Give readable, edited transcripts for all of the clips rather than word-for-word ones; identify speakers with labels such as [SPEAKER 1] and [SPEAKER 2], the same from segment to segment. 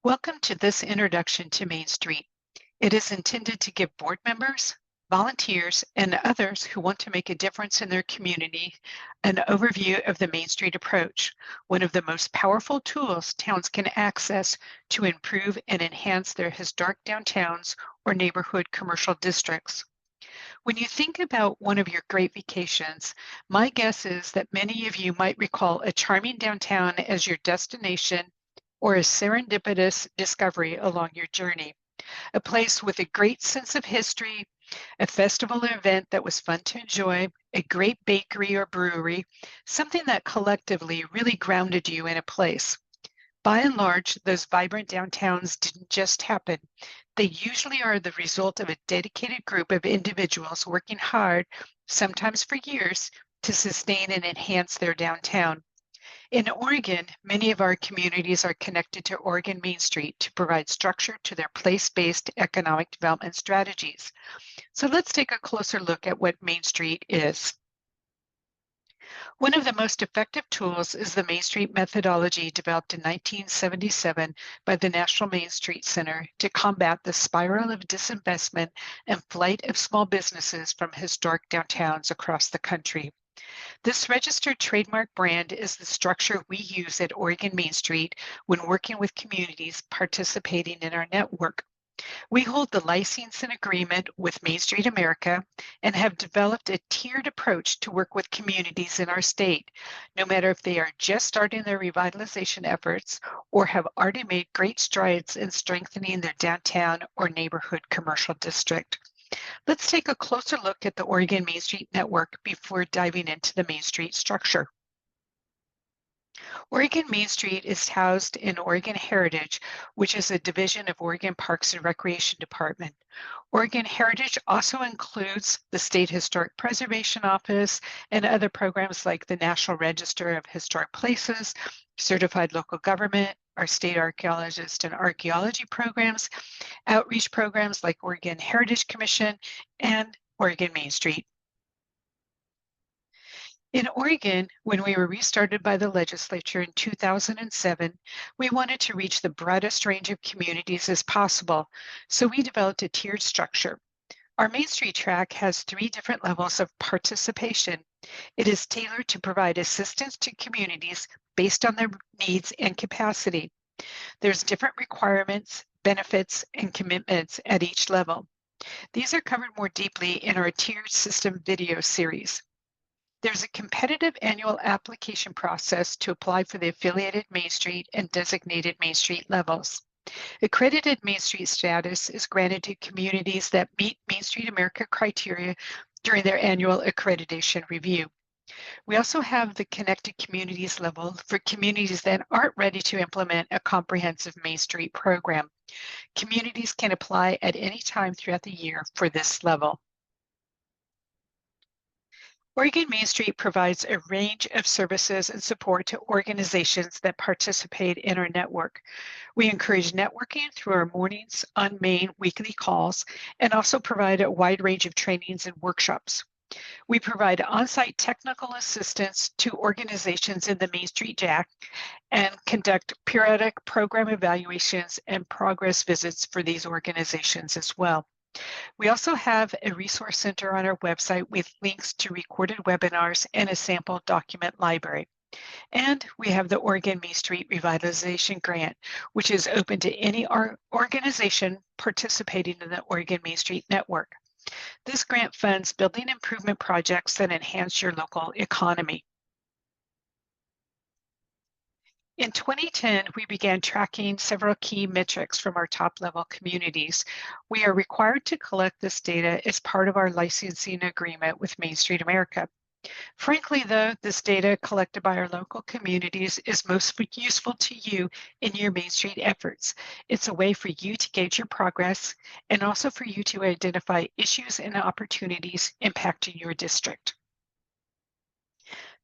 [SPEAKER 1] Welcome to this introduction to Main Street. It is intended to give board members, volunteers, and others who want to make a difference in their community an overview of the Main Street approach, one of the most powerful tools towns can access to improve and enhance their historic downtowns or neighborhood commercial districts. When you think about one of your great vacations, my guess is that many of you might recall a charming downtown as your destination or a serendipitous discovery along your journey. A place with a great sense of history, a festival or event that was fun to enjoy, a great bakery or brewery, something that collectively really grounded you in a place. By and large, those vibrant downtowns didn't just happen. They usually are the result of a dedicated group of individuals working hard, sometimes for years, to sustain and enhance their downtown. In Oregon, many of our communities are connected to Oregon Main Street to provide structure to their place-based economic development strategies. So let's take a closer look at what Main Street is. One of the most effective tools is the Main Street methodology developed in 1977 by the National Main Street Center to combat the spiral of disinvestment and flight of small businesses from historic downtowns across the country. This registered trademark brand is the structure we use at Oregon Main Street when working with communities participating in our network. We hold the licensing agreement with Main Street America and have developed a tiered approach to work with communities in our state, no matter if they are just starting their revitalization efforts or have already made great strides in strengthening their downtown or neighborhood commercial district. Let's take a closer look at the Oregon Main Street Network before diving into the Main Street structure. Oregon Main Street is housed in Oregon Heritage, which is a division of Oregon Parks and Recreation Department. Oregon Heritage also includes the State Historic Preservation Office and other programs like the National Register of Historic Places, Certified Local Government, our state archaeologist and archaeology programs, outreach programs like Oregon Heritage Commission, and Oregon Main Street. In Oregon, when we were restarted by the legislature in 2007, we wanted to reach the broadest range of communities as possible, so we developed a tiered structure. Our Main Street track has 3 different levels of participation. It is tailored to provide assistance to communities based on their needs and capacity. There's different requirements, benefits, and commitments at each level. These are covered more deeply in our tiered system video series. There's a competitive annual application process to apply for the affiliated Main Street and designated Main Street levels. Accredited Main Street status is granted to communities that meet Main Street America criteria during their annual accreditation review. We also have the Connected Communities level for communities that aren't ready to implement a comprehensive Main Street program. Communities can apply at any time throughout the year for this level. Oregon Main Street provides a range of services and support to organizations that participate in our network. We encourage networking through our Mornings on Main weekly calls and also provide a wide range of trainings and workshops. We provide on-site technical assistance to organizations in the Main Street JAC and conduct periodic program evaluations and progress visits for these organizations as well. We also have a resource center on our website with links to recorded webinars and a sample document library. And we have the Oregon Main Street Revitalization Grant, which is open to any organization participating in the Oregon Main Street Network. This grant funds building improvement projects that enhance your local economy. In 2010, we began tracking several key metrics from our top-level communities. We are required to collect this data as part of our licensing agreement with Main Street America. Frankly, though, this data collected by our local communities is most useful to you in your Main Street efforts. It's a way for you to gauge your progress and also for you to identify issues and opportunities impacting your district.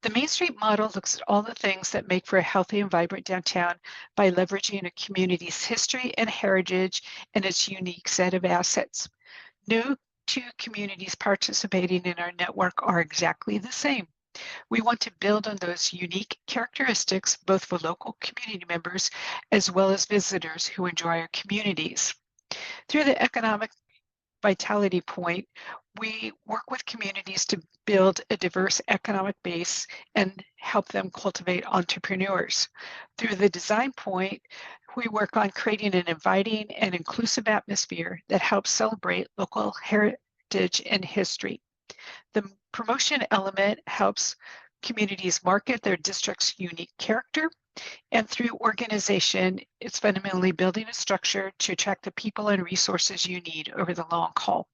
[SPEAKER 1] The Main Street model looks at all the things that make for a healthy and vibrant downtown by leveraging a community's history and heritage and its unique set of assets. No 2 communities participating in our network are exactly the same. We want to build on those unique characteristics, both for local community members as well as visitors who enjoy our communities. Through the economic vitality point, we work with communities to build a diverse economic base and help them cultivate entrepreneurs. Through the design point, we work on creating an inviting and inclusive atmosphere that helps celebrate local heritage and history. The promotion element helps communities market their district's unique character. And through organization, it's fundamentally building a structure to attract the people and resources you need over the long haul.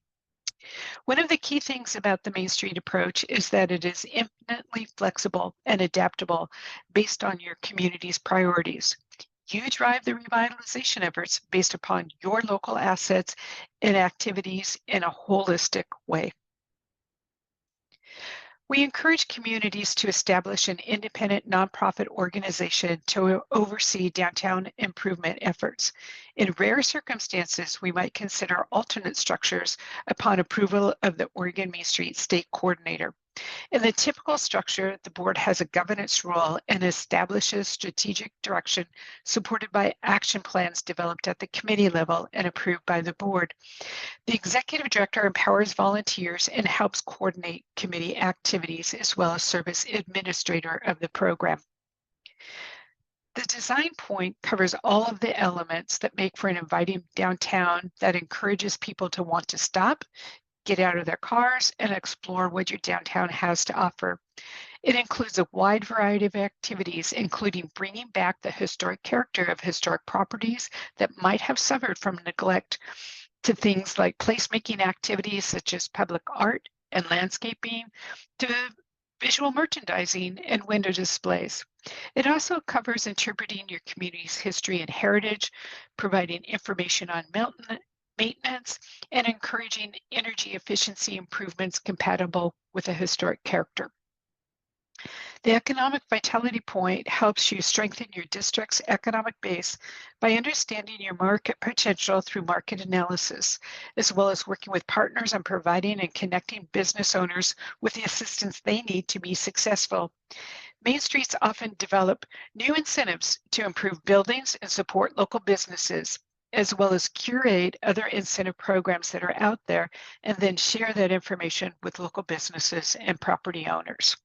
[SPEAKER 1] One of the key things about the Main Street approach is that it is infinitely flexible and adaptable based on your community's priorities. You drive the revitalization efforts based upon your local assets and activities in a holistic way. We encourage communities to establish an independent nonprofit organization to oversee downtown improvement efforts. In rare circumstances, we might consider alternate structures upon approval of the Oregon Main Street State Coordinator. In the typical structure, the board has a governance role and establishes strategic direction supported by action plans developed at the committee level and approved by the board. The executive director empowers volunteers and helps coordinate committee activities as well as serve as administrator of the program. The design point covers all of the elements that make for an inviting downtown that encourages people to want to stop, get out of their cars, and explore what your downtown has to offer. It includes a wide variety of activities, including bringing back the historic character of historic properties that might have suffered from neglect, to things like placemaking activities such as public art and landscaping, to visual merchandising and window displays. It also covers interpreting your community's history and heritage, providing information on maintenance, and encouraging energy efficiency improvements compatible with a historic character. The economic vitality point helps you strengthen your district's economic base by understanding your market potential through market analysis, as well as working with partners on providing and connecting business owners with the assistance they need to be successful. Main Streets often develop new incentives to improve buildings and support local businesses, as well as curate other incentive programs that are out there, and then share that information with local businesses and property owners.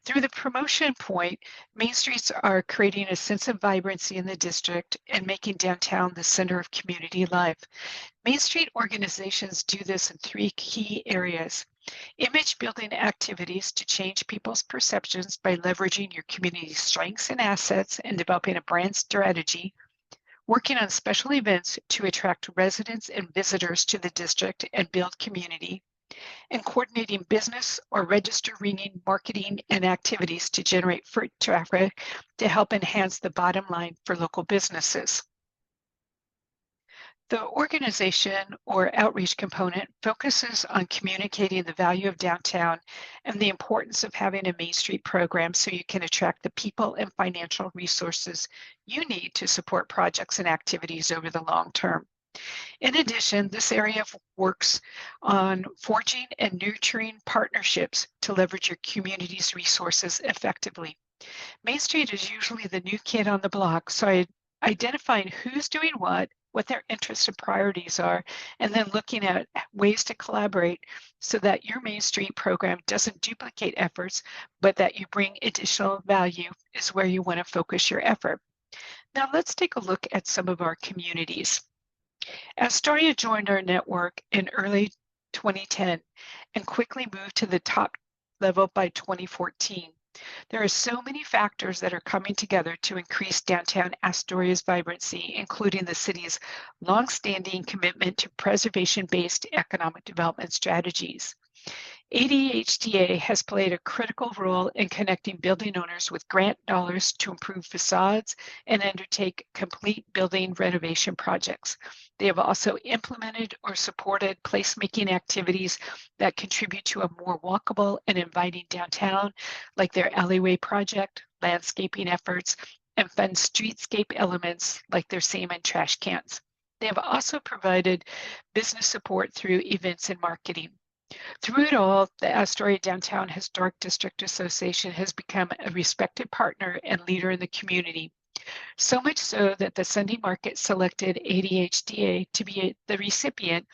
[SPEAKER 1] Through the promotion point, Main Streets are creating a sense of vibrancy in the district and making downtown the center of community life. Main Street organizations do this in three key areas: image building activities to change people's perceptions by leveraging your community's strengths and assets and developing a brand strategy; working on special events to attract residents and visitors to the district and build community; and coordinating business or register ringing, marketing, and activities to generate foot traffic to help enhance the bottom line for local businesses. The organization or outreach component focuses on communicating the value of downtown and the importance of having a Main Street program so you can attract the people and financial resources you need to support projects and activities over the long term. In addition, this area works on forging and nurturing partnerships to leverage your community's resources effectively. Main Street is usually the new kid on the block, so identifying who's doing what their interests and priorities are, and then looking at ways to collaborate so that your Main Street program doesn't duplicate efforts, but that you bring additional value is where you want to focus your effort. Now let's take a look at some of our communities. Astoria joined our network in early 2010 and quickly moved to the top level by 2014. There are so many factors that are coming together to increase downtown Astoria's vibrancy, including the city's longstanding commitment to preservation-based economic development strategies. ADHDA has played a critical role in connecting building owners with grant dollars to improve facades and undertake complete building renovation projects. They have also implemented or supported placemaking activities that contribute to a more walkable and inviting downtown, like their alleyway project, landscaping efforts, and fun streetscape elements like their salmon trash cans. They have also provided business support through events and marketing. Through it all, the Astoria Downtown Historic District Association has become a respected partner and leader in the community. So much so that the Sunday Market selected ADHDA to be the recipient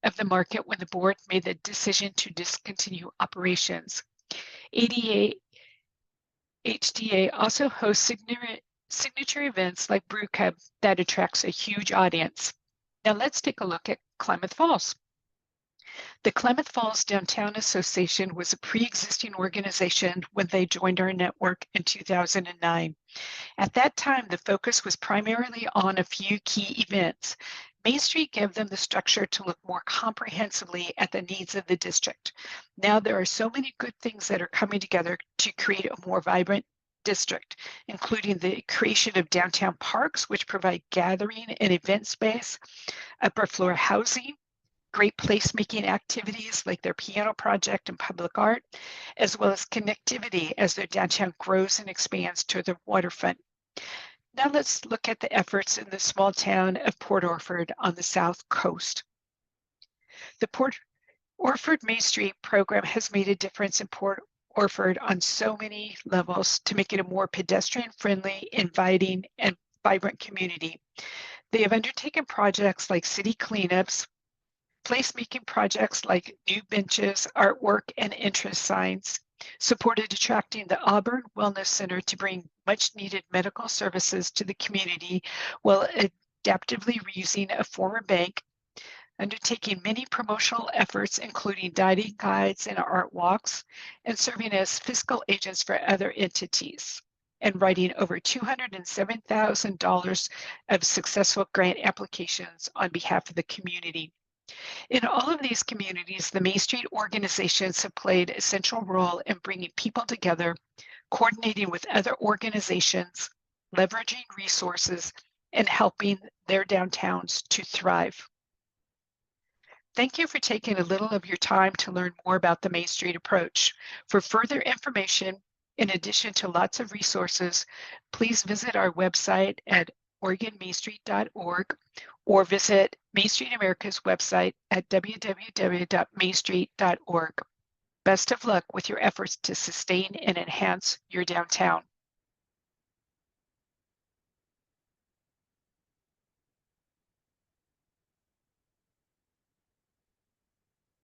[SPEAKER 1] of the market when the board made the decision to discontinue operations. ADHDA also hosts signature events like Brew Cup that attracts a huge audience. Now let's take a look at Klamath Falls. The Klamath Falls Downtown Association was a pre-existing organization when they joined our network in 2009. At that time, the focus was primarily on a few key events. Main Street gave them the structure to look more comprehensively at the needs of the district. Now there are so many good things that are coming together to create a more vibrant district, including the creation of downtown parks, which provide gathering and event space, upper floor housing, great placemaking activities like their piano project and public art, as well as connectivity as their downtown grows and expands to the waterfront. Now let's look at the efforts in the small town of Port Orford on the south coast. The Port Orford Main Street program has made a difference in Port Orford on so many levels to make it a more pedestrian-friendly, inviting, and vibrant community. They have undertaken projects like city cleanups, placemaking projects like new benches, artwork, and interest signs, supported attracting the Auburn Wellness Center to bring much needed medical services to the community while adaptively reusing a former bank, undertaking many promotional efforts, including dining guides and art walks, and serving as fiscal agents for other entities, and writing over $207,000 of successful grant applications on behalf of the community. In all of these communities, the Main Street organizations have played a central role in bringing people together, coordinating with other organizations, leveraging resources, and helping their downtowns to thrive. Thank you for taking a little of your time to learn more about the Main Street approach. For further information, in addition to lots of resources, please visit our website at OregonMainStreet.org or visit Main Street America's website at www.mainstreet.org. Best of luck with your efforts to sustain and enhance your downtown.